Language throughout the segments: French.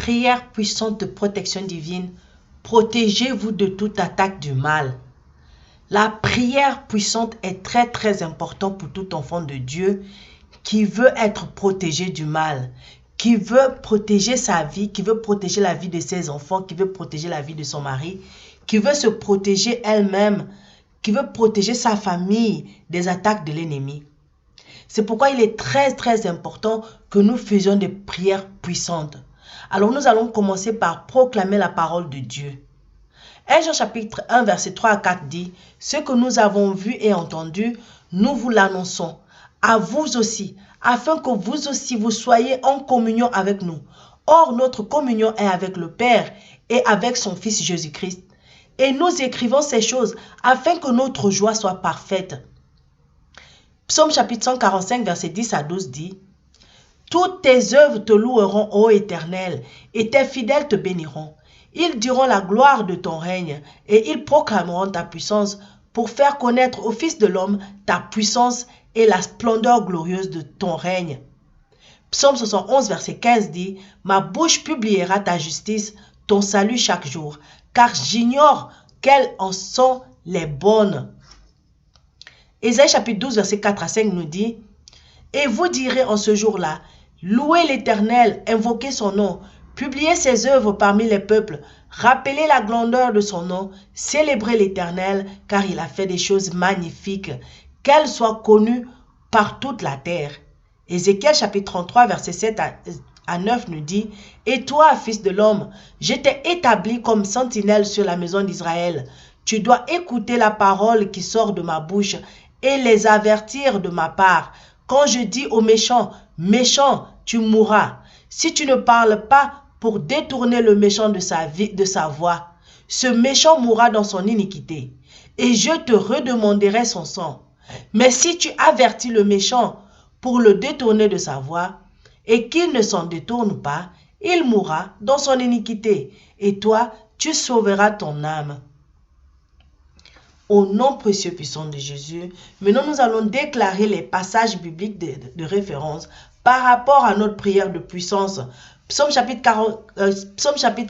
Prière puissante de protection divine, protégez-vous de toute attaque du mal. La prière puissante est très importante pour tout enfant de Dieu qui veut être protégé du mal, qui veut protéger sa vie, qui veut protéger la vie de ses enfants, qui veut protéger la vie de son mari, qui veut se protéger elle-même, qui veut protéger sa famille des attaques de l'ennemi. C'est pourquoi il est très important que nous faisions des prières puissantes. Alors nous allons commencer par proclamer la parole de Dieu. 1 Jean chapitre 1 verset 3 à 4 dit, « Ce que nous avons vu et entendu, nous vous l'annonçons, à vous aussi, afin que vous aussi vous soyez en communion avec nous. Or, notre communion est avec le Père et avec son Fils Jésus-Christ. Et nous écrivons ces choses afin que notre joie soit parfaite. » Psaume chapitre 145 verset 10 à 12 dit, « Toutes tes œuvres te loueront, ô Éternel, et tes fidèles te béniront. Ils diront la gloire de ton règne, et ils proclameront ta puissance pour faire connaître au Fils de l'homme ta puissance et la splendeur glorieuse de ton règne. » Psaume 71 verset 15 dit, « Ma bouche publiera ta justice, ton salut chaque jour, car j'ignore quelles en sont les bonnes. » Ésaïe chapitre 12 verset 4 à 5 nous dit, « Et vous direz en ce jour-là, louez l'Éternel, invoquez son nom, publiez ses œuvres parmi les peuples, rappelez la grandeur de son nom, célébrez l'Éternel, car il a fait des choses magnifiques, qu'elles soient connues par toute la terre. » Ézéchiel chapitre 33 verset 7 à 9 nous dit, « Et toi, fils de l'homme, je t'ai établi comme sentinelle sur la maison d'Israël. Tu dois écouter la parole qui sort de ma bouche et les avertir de ma part. Quand je dis aux méchants, méchant, tu mourras. Si tu ne parles pas pour détourner le méchant de sa voie, ce méchant mourra dans son iniquité, et je te redemanderai son sang. Mais si tu avertis le méchant pour le détourner de sa voie, et qu'il ne s'en détourne pas, il mourra dans son iniquité, et toi, tu sauveras ton âme. » Au nom précieux puissant de Jésus, maintenant nous allons déclarer les passages bibliques de référence par rapport à notre prière de puissance. Psaume chapitre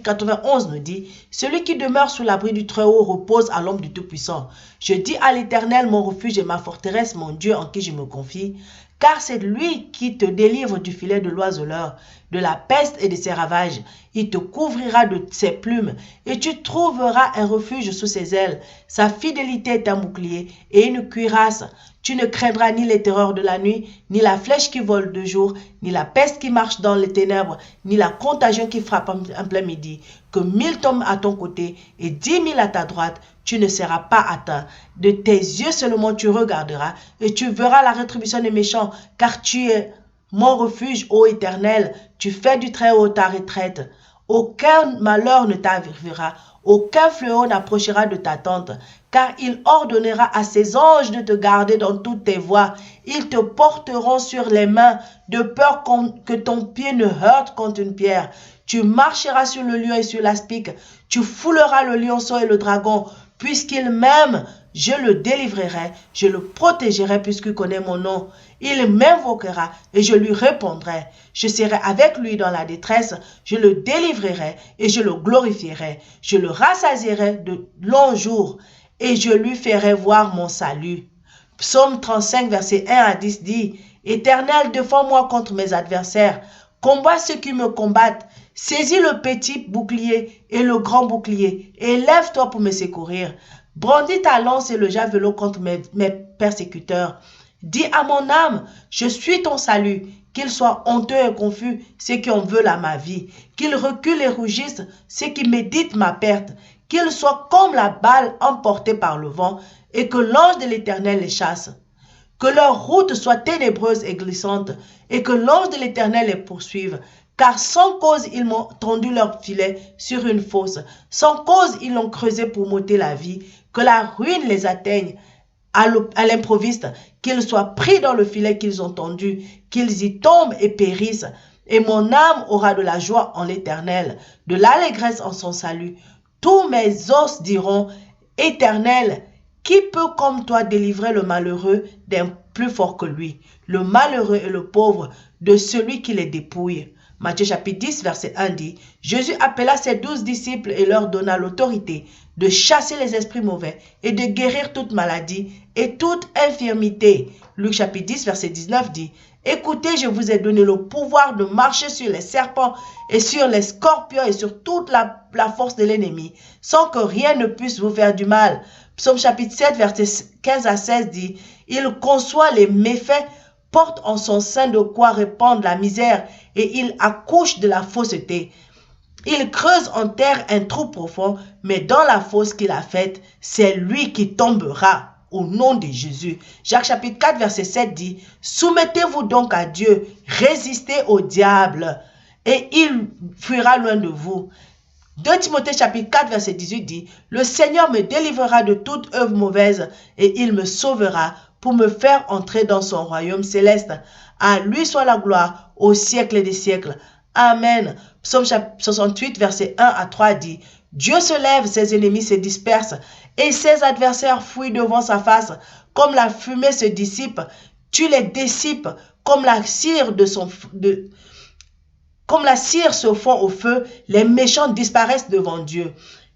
91 nous dit, « Celui qui demeure sous l'abri du Très-Haut repose à l'ombre du Tout-Puissant. Je dis à l'Éternel, mon refuge et ma forteresse, mon Dieu en qui je me confie, car c'est lui qui te délivre du filet de l'oiseleur, de la peste et de ses ravages. Il te couvrira de ses plumes et tu trouveras un refuge sous ses ailes. Sa fidélité est un bouclier et une cuirasse. Tu ne craindras ni les terreurs de la nuit, ni la flèche qui vole de jour, ni la peste qui marche dans les ténèbres, ni la contagion qui frappe en plein midi. Que 1000 tombent à ton côté et 10 000 à ta droite, tu ne seras pas atteint. De tes yeux seulement tu regarderas et tu verras la rétribution des méchants, car tu es mon refuge, ô Éternel. Tu fais du Très-Haut ta retraite. Aucun malheur ne t'arrivera, aucun fléau n'approchera de ta tente, car il ordonnera à ses anges de te garder dans toutes tes voies. Ils te porteront sur les mains, de peur que ton pied ne heurte contre une pierre. Tu marcheras sur le lion et sur l'aspic, tu fouleras le lionceau et le dragon, puisqu'il m'aime, je le délivrerai, je le protégerai puisqu'il connaît mon nom. Il m'invoquera et je lui répondrai. Je serai avec lui dans la détresse, je le délivrerai et je le glorifierai. Je le rassasierai de longs jours et je lui ferai voir mon salut. Psaume 35, verset 1 à 10 dit, « Éternel, défends-moi contre mes adversaires, combat ceux qui me combattent. Saisis le petit bouclier et le grand bouclier, et lève-toi pour me secourir. Brandis ta lance et le javelot contre mes persécuteurs. Dis à mon âme, je suis ton salut. Qu'ils soient honteux et confus, ceux qui en veulent à ma vie. Qu'ils reculent et rougissent, ceux qui méditent ma perte. Qu'ils soient comme la balle emportée par le vent, et que l'ange de l'Éternel les chasse. Que leur route soit ténébreuse et glissante, et que l'ange de l'Éternel les poursuive. Car sans cause, ils m'ont tendu leur filet sur une fosse. Sans cause, ils l'ont creusé pour m'ôter la vie. Que la ruine les atteigne à l'improviste. Qu'ils soient pris dans le filet qu'ils ont tendu. Qu'ils y tombent et périssent. Et mon âme aura de la joie en l'Éternel, de l'allégresse en son salut. Tous mes os diront, Éternel, qui peut comme toi délivrer le malheureux d'un plus fort que lui, le malheureux et le pauvre de celui qui les dépouille? Matthieu chapitre 10, verset 1 dit, Jésus appela ses 12 disciples et leur donna l'autorité de chasser les esprits mauvais et de guérir toute maladie et toute infirmité. Luc chapitre 10, verset 19 dit, Écoutez, je vous ai donné le pouvoir de marcher sur les serpents et sur les scorpions et sur toute la force de l'ennemi, sans que rien ne puisse vous faire du mal. Psaume chapitre 7, verset 15 à 16 dit, Il conçoit les méfaits, porte en son sein de quoi répandre la misère, et il accouche de la fausseté. Il creuse en terre un trou profond, mais dans la fosse qu'il a faite, c'est lui qui tombera. Au nom de Jésus. Jacques chapitre 4 verset 7 dit, Soumettez-vous donc à Dieu, résistez au diable, et il fuira loin de vous. 2 Timothée chapitre 4 verset 18 dit, Le Seigneur me délivrera de toute œuvre mauvaise, et il me sauvera pour me faire entrer dans son royaume céleste. À lui soit la gloire au siècle des siècles. Amen. Psaume 68 verset 1 à 3 dit, Dieu se lève, ses ennemis se dispersent, et ses adversaires fuient devant sa face. Comme la fumée se dissipe, tu les dissipes, comme la cire se fond au feu, les méchants disparaissent devant Dieu.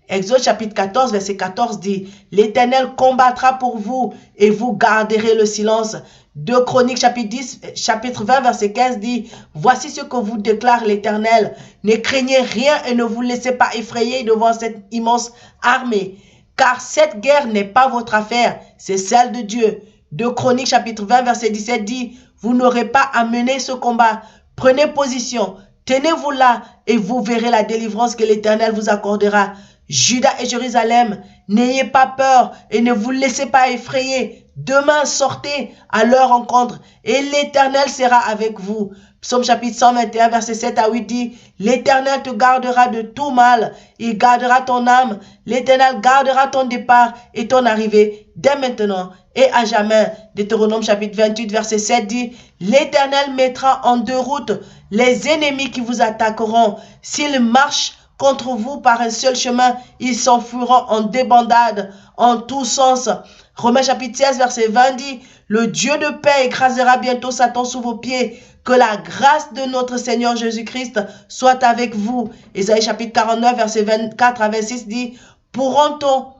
Exode chapitre 14, verset 14 dit, L'Éternel combattra pour vous, et vous garderez le silence. 2 Chroniques chapitre 20, verset 15 dit, Voici ce que vous déclare l'Éternel. Ne craignez rien et ne vous laissez pas effrayer devant cette immense armée. Car cette guerre n'est pas votre affaire, c'est celle de Dieu. 2 Chroniques chapitre 20, verset 17 dit, Vous n'aurez pas à mener ce combat. Prenez position, tenez-vous là et vous verrez la délivrance que l'Éternel vous accordera. Juda et Jérusalem, n'ayez pas peur et ne vous laissez pas effrayer. Demain, sortez à leur rencontre et l'Éternel sera avec vous. Psaume chapitre 121, verset 7 à 8 dit, L'Éternel te gardera de tout mal, il gardera ton âme, l'Éternel gardera ton départ et ton arrivée, dès maintenant et à jamais. Deutéronome chapitre 28, verset 7 dit, L'Éternel mettra en deux routes les ennemis qui vous attaqueront. S'ils marchent contre vous par un seul chemin, ils s'enfuiront en débandade, en tous sens. Romains chapitre 16, verset 20 dit, Le Dieu de paix écrasera bientôt Satan sous vos pieds. Que la grâce de notre Seigneur Jésus-Christ soit avec vous. Ésaïe chapitre 49, verset 24 à 26 dit, Pourrait-on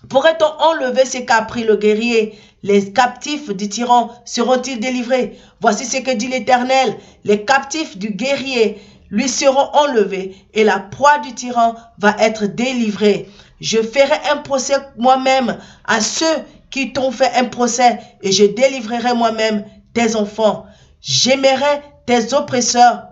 enlever ce qu'a pris le guerrier? Les captifs du tyran seront-ils délivrés? Voici ce que dit l'Éternel. Les captifs du guerrier lui seront enlevés et la proie du tyran va être délivrée. Je ferai un procès moi-même à ceux qui t'ont fait un procès et je délivrerai moi-même tes enfants. J'amènerai tes oppresseurs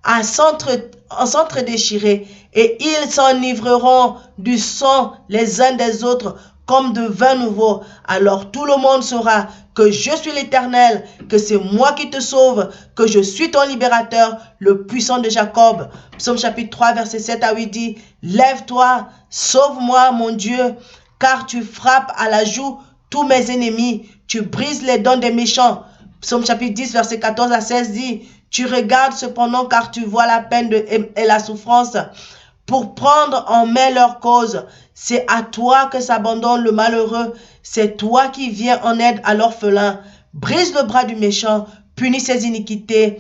à s'entre-déchirer et ils s'enivreront du sang les uns des autres comme de vin nouveau. Alors tout le monde saura que je suis l'Éternel, que c'est moi qui te sauve, que je suis ton libérateur, le puissant de Jacob. Psaume chapitre 3, verset 7 à 8 dit, Lève-toi, sauve-moi mon Dieu, car tu frappes à la joue tous mes ennemis, tu brises les dents des méchants. Psaume chapitre 10, verset 14 à 16 dit, Tu regardes cependant car tu vois la peine et la souffrance pour prendre en main leur cause. C'est à toi que s'abandonne le malheureux, c'est toi qui viens en aide à l'orphelin. Brise le bras du méchant, punis ses iniquités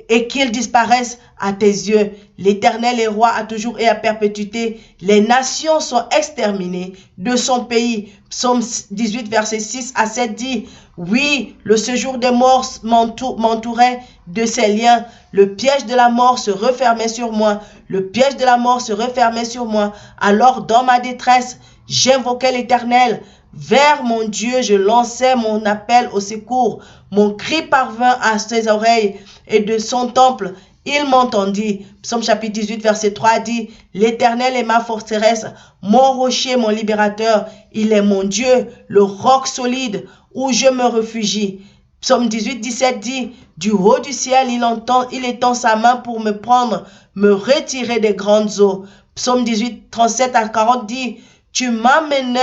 et qu'il disparaisse à tes yeux. L'Éternel est roi à toujours et à perpétuité. Les nations sont exterminées de son pays. Psaume 18, verset 6 à 7 dit, Oui, le séjour des morts m'entourait de ses liens. Le piège de la mort se refermait sur moi. Le piège de la mort se refermait sur moi. Alors, dans ma détresse, j'invoquais l'Éternel. Vers mon Dieu, je lançais mon appel au secours. Mon cri parvint à ses oreilles et de son temple, il m'entendit. Psaume chapitre 18, verset 3 dit, L'Éternel est ma forteresse, mon rocher, mon libérateur. Il est mon Dieu, le roc solide où je me réfugie. Psaume 18, 17 dit, Du haut du ciel, il étend sa main pour me prendre, me retirer des grandes eaux. Psaume 18, 37 à 40 dit, Tu m'amènes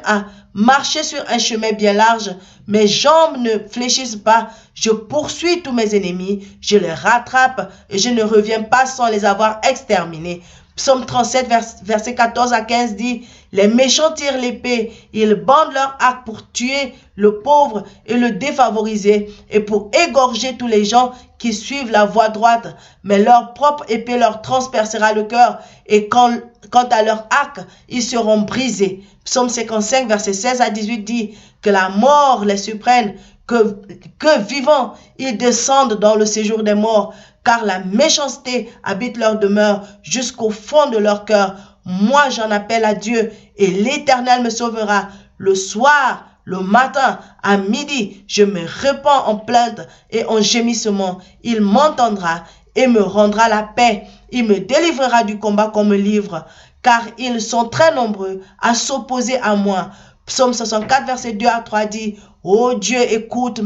à marcher sur un chemin bien large. Mes jambes ne fléchissent pas. Je poursuis tous mes ennemis. Je les rattrape et je ne reviens pas sans les avoir exterminés. Psaume 37, verset 14 à 15 dit, les méchants tirent l'épée, ils bandent leur arc pour tuer le pauvre et le défavorisé et pour égorger tous les gens qui suivent la voie droite. Mais leur propre épée leur transpercera le cœur et quant à leur arc, ils seront brisés. Psaume 55, verset 16 à 18 dit que la mort les surprenne, que vivants, ils descendent dans le séjour des morts, car la méchanceté habite leur demeure jusqu'au fond de leur cœur. Moi, j'en appelle à Dieu et l'Éternel me sauvera. Le soir, le matin, à midi, je me répands en plainte et en gémissement. Il m'entendra et me rendra la paix. Il me délivrera du combat qu'on me livre, car ils sont très nombreux à s'opposer à moi. Psaume 64, verset 2 à 3 dit, « Ô Dieu, écoute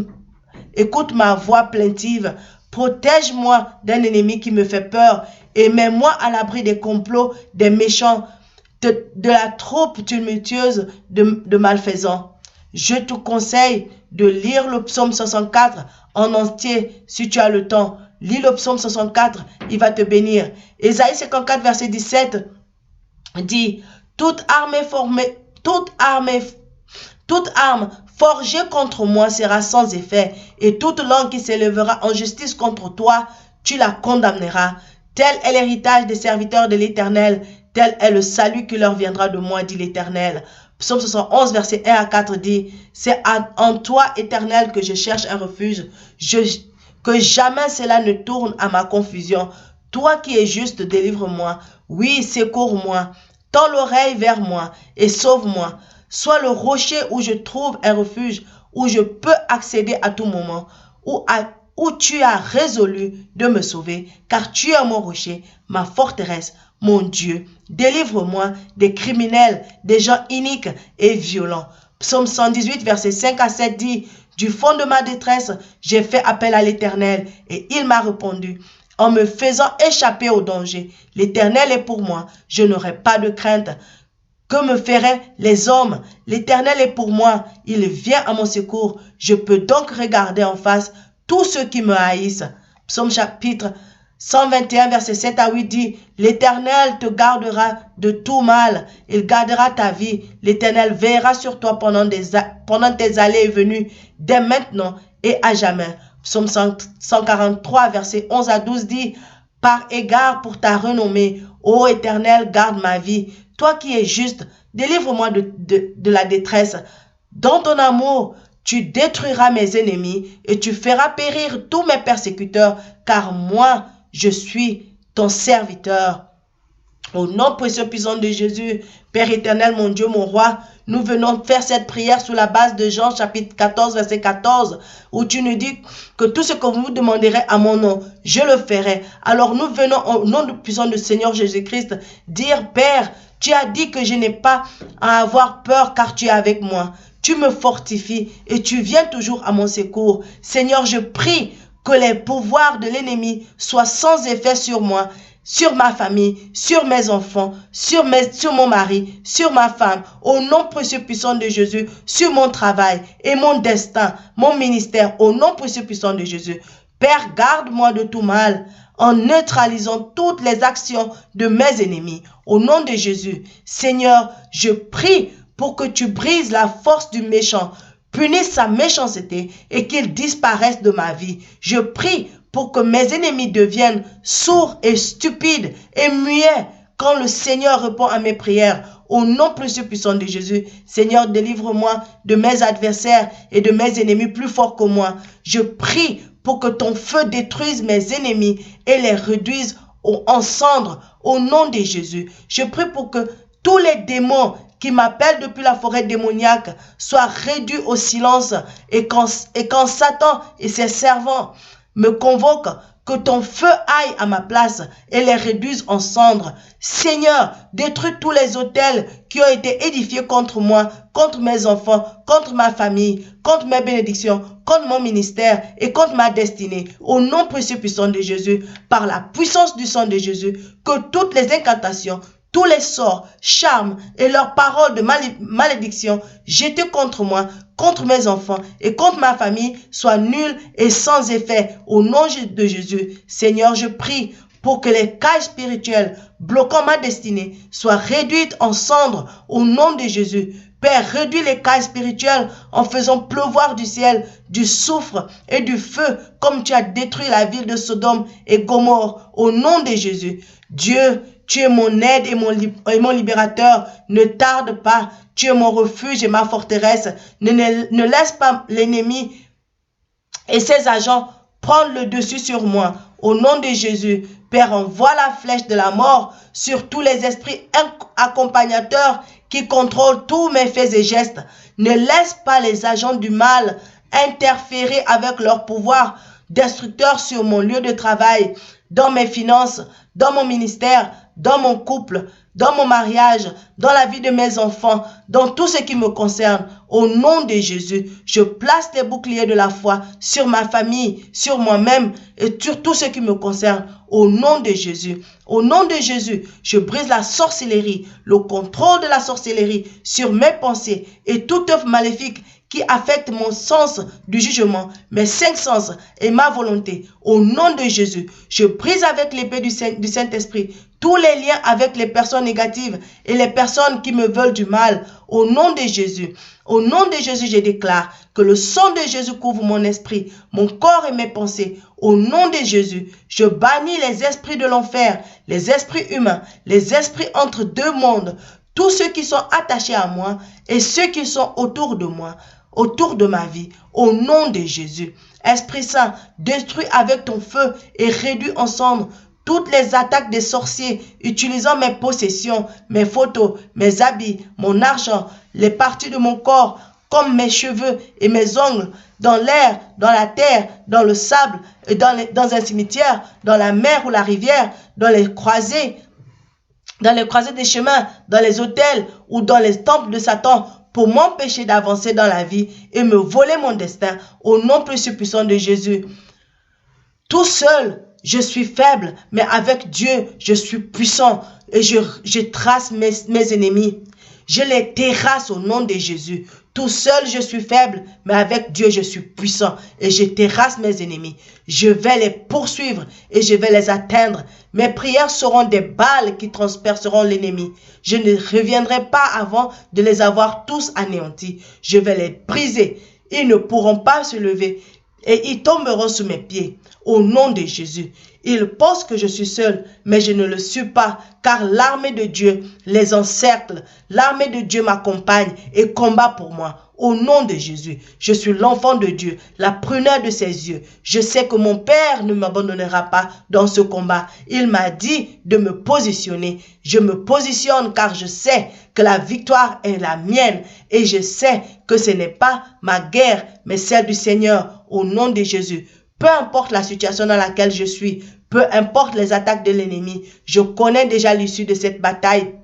ma voix plaintive. Protège-moi d'un ennemi qui me fait peur et mets-moi à l'abri des complots des méchants, de la troupe tumultueuse de malfaisants. » Je te conseille de lire le psaume 64 en entier si tu as le temps. Lis le psaume 64, il va te bénir. Ésaïe 54, verset 17 dit, toute arme forgée contre moi sera sans effet, et toute langue qui s'élèvera en justice contre toi, tu la condamneras. Tel est l'héritage des serviteurs de l'Éternel, tel est le salut qui leur viendra de moi, dit l'Éternel. Psaume 71, verset 1 à 4 dit, c'est en toi, Éternel, que je cherche un refuge, que jamais cela ne tourne à ma confusion. Toi qui es juste, délivre-moi. Oui, secours-moi. Tends l'oreille vers moi et sauve-moi. Sois le rocher où je trouve un refuge, où je peux accéder à tout moment, où tu as résolu de me sauver, car tu es mon rocher, ma forteresse, mon Dieu. Délivre-moi des criminels, des gens iniques et violents. Psaume 118, verset 5 à 7 dit, du fond de ma détresse, j'ai fait appel à l'Éternel et il m'a répondu. En me faisant échapper au danger, l'Éternel est pour moi, je n'aurai pas de crainte. Que me feraient les hommes? L'Éternel est pour moi, il vient à mon secours. Je peux donc regarder en face tous ceux qui me haïssent. Psaume chapitre 121, verset 7 à 8 dit, l'Éternel te gardera de tout mal, il gardera ta vie. L'Éternel veillera sur toi pendant tes allées et venues, dès maintenant et à jamais. Psaume 143, verset 11 à 12 dit, par égard pour ta renommée, ô Éternel, garde ma vie. Toi qui es juste, délivre-moi de la détresse. Dans ton amour, tu détruiras mes ennemis et tu feras périr tous mes persécuteurs, car moi, je suis ton serviteur. Au nom précieux puissant de Jésus, Père éternel, mon Dieu, mon roi, nous venons faire cette prière sous la base de Jean chapitre 14, verset 14, où tu nous dis que tout ce que vous me demanderez à mon nom, je le ferai. Alors nous venons au nom du puissant du Seigneur Jésus-Christ dire, Père, tu as dit que je n'ai pas à avoir peur car tu es avec moi. Tu me fortifies et tu viens toujours à mon secours. Seigneur, je prie que les pouvoirs de l'ennemi soient sans effet sur moi, sur ma famille, sur mes enfants, sur mon mari, sur ma femme, au nom précieux puissant de Jésus, sur mon travail et mon destin, mon ministère, au nom précieux puissant de Jésus. Père, garde-moi de tout mal en neutralisant toutes les actions de mes ennemis. Au nom de Jésus, Seigneur, je prie pour que tu brises la force du méchant, punisse sa méchanceté et qu'il disparaisse de ma vie. Je prie pour que mes ennemis deviennent sourds et stupides et muets quand le Seigneur répond à mes prières. Au nom précieux puissant de Jésus, Seigneur, délivre-moi de mes adversaires et de mes ennemis plus forts que moi. Je prie pour que ton feu détruise mes ennemis et les réduise en cendres au nom de Jésus. Je prie pour que tous les démons qui m'appellent depuis la forêt démoniaque soient réduits au silence et quand Satan et ses servants me convoquent, que ton feu aille à ma place et les réduise en cendres. Seigneur, détruis tous les autels qui ont été édifiés contre moi, contre mes enfants, contre ma famille, contre mes bénédictions, contre mon ministère et contre ma destinée. Au nom précieux puissant de Jésus, par la puissance du sang de Jésus, que toutes les incantations, tous les sorts, charmes et leurs paroles de malédiction jetées contre moi, contre mes enfants et contre ma famille soient nuls et sans effet. Au nom de Jésus, Seigneur, je prie pour que les cailles spirituelles bloquant ma destinée soient réduites en cendres au nom de Jésus. Père, réduis les cailles spirituelles en faisant pleuvoir du ciel du soufre et du feu comme tu as détruit la ville de Sodome et Gomorrhe au nom de Jésus. Dieu, tu es mon aide et mon libérateur. Ne tarde pas. Tu es mon refuge et ma forteresse. Ne laisse pas l'ennemi et ses agents prendre le dessus sur moi. Au nom de Jésus, Père, envoie la flèche de la mort sur tous les esprits accompagnateurs qui contrôlent tous mes faits et gestes. Ne laisse pas les agents du mal interférer avec leur pouvoir destructeur sur mon lieu de travail, dans mes finances, dans mon ministère, dans mon couple, dans mon mariage, dans la vie de mes enfants, dans tout ce qui me concerne. Au nom de Jésus, je place les boucliers de la foi sur ma famille, sur moi-même et sur tout ce qui me concerne. Au nom de Jésus. Au nom de Jésus, je brise la sorcellerie, le contrôle de la sorcellerie sur mes pensées et toute œuvre maléfique qui affecte mon sens du jugement, mes 5 sens et ma volonté. Au nom de Jésus, je brise avec l'épée du Saint-Esprit tous les liens avec les personnes négatives et les personnes qui me veulent du mal. Au nom de Jésus. Au nom de Jésus, je déclare que le sang de Jésus couvre mon esprit, mon corps et mes pensées. Au nom de Jésus, je bannis les esprits de l'enfer, les esprits humains, les esprits entre deux mondes, tous ceux qui sont attachés à moi et ceux qui sont autour de moi, autour de ma vie, au nom de Jésus. Esprit Saint, détruis avec ton feu et réduis en cendres toutes les attaques des sorciers utilisant mes possessions, mes photos, mes habits, mon argent, les parties de mon corps, comme mes cheveux et mes ongles, dans l'air, dans la terre, dans le sable, et dans un cimetière, dans la mer ou la rivière, dans les croisées des chemins, dans les hôtels ou dans les temples de Satan, pour m'empêcher d'avancer dans la vie et me voler mon destin, au nom précieux puissant de Jésus. Tout seul, je suis faible, mais avec Dieu, je suis puissant et je trace mes ennemis. Je les terrasse au nom de Jésus. Tout seul, je suis faible, mais avec Dieu, je suis puissant et je terrasse mes ennemis. Je vais les poursuivre et je vais les atteindre. Mes prières seront des balles qui transperceront l'ennemi. Je ne reviendrai pas avant de les avoir tous anéantis. Je vais les briser. Ils ne pourront pas se lever et ils tomberont sous mes pieds. Au nom de Jésus. Ils pensent que je suis seul, mais je ne le suis pas, car l'armée de Dieu les encercle. L'armée de Dieu m'accompagne et combat pour moi. Au nom de Jésus, je suis l'enfant de Dieu, la prunelle de ses yeux. Je sais que mon Père ne m'abandonnera pas dans ce combat. Il m'a dit de me positionner. Je me positionne car je sais que la victoire est la mienne et je sais que ce n'est pas ma guerre, mais celle du Seigneur. Au nom de Jésus. Peu importe la situation dans laquelle je suis, peu importe les attaques de l'ennemi, je connais déjà l'issue de cette bataille.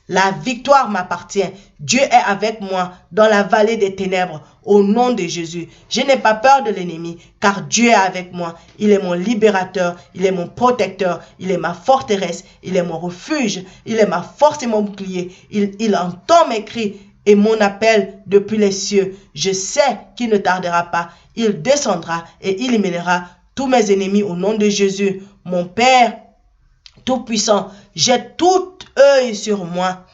La victoire m'appartient. Dieu est avec moi dans la vallée des ténèbres. Au nom de Jésus, je n'ai pas peur de l'ennemi, car Dieu est avec moi. Il est mon libérateur, il est mon protecteur, il est ma forteresse, il est mon refuge, il est ma force et mon bouclier. Il entend mes cris et mon appel depuis les cieux. Je sais qu'il ne tardera pas. Il descendra et il éliminera tous mes ennemis au nom de Jésus. Mon Père Tout-Puissant, jette tout œil sur moi.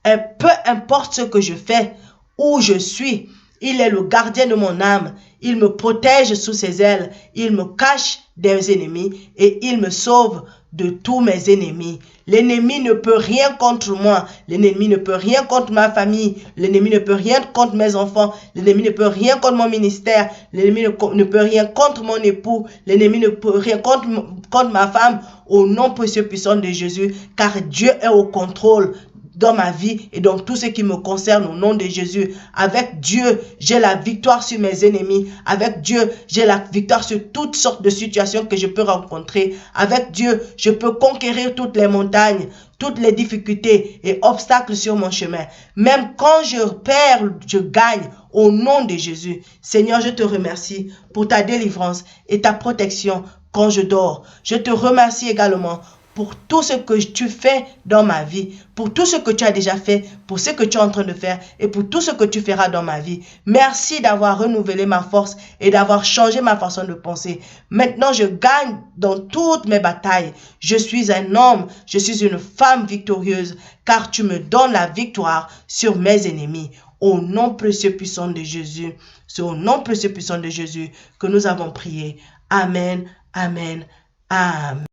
Et peu importe ce que je fais, où je suis, il est le gardien de mon âme. Il me protège sous ses ailes. Il me cache des ennemis et il me sauve de tous mes ennemis. L'ennemi ne peut rien contre moi. L'ennemi ne peut rien contre ma famille. L'ennemi ne peut rien contre mes enfants. L'ennemi ne peut rien contre mon ministère. L'ennemi ne peut rien contre mon époux. L'ennemi ne peut rien contre ma femme. Au nom précieux puissant de Jésus, car Dieu est au contrôle dans ma vie et dans tout ce qui me concerne au nom de Jésus. Avec Dieu, j'ai la victoire sur mes ennemis. Avec Dieu, j'ai la victoire sur toutes sortes de situations que je peux rencontrer. Avec Dieu, je peux conquérir toutes les montagnes, toutes les difficultés et obstacles sur mon chemin. Même quand je perds, je gagne au nom de Jésus. Seigneur, je te remercie pour ta délivrance et ta protection quand je dors. Je te remercie également pour tout ce que tu fais dans ma vie, pour tout ce que tu as déjà fait, pour ce que tu es en train de faire et pour tout ce que tu feras dans ma vie. Merci d'avoir renouvelé ma force et d'avoir changé ma façon de penser. Maintenant, je gagne dans toutes mes batailles. Je suis un homme, je suis une femme victorieuse, car tu me donnes la victoire sur mes ennemis. Au nom précieux puissant de Jésus, c'est au nom précieux puissant de Jésus que nous avons prié. Amen, amen, amen.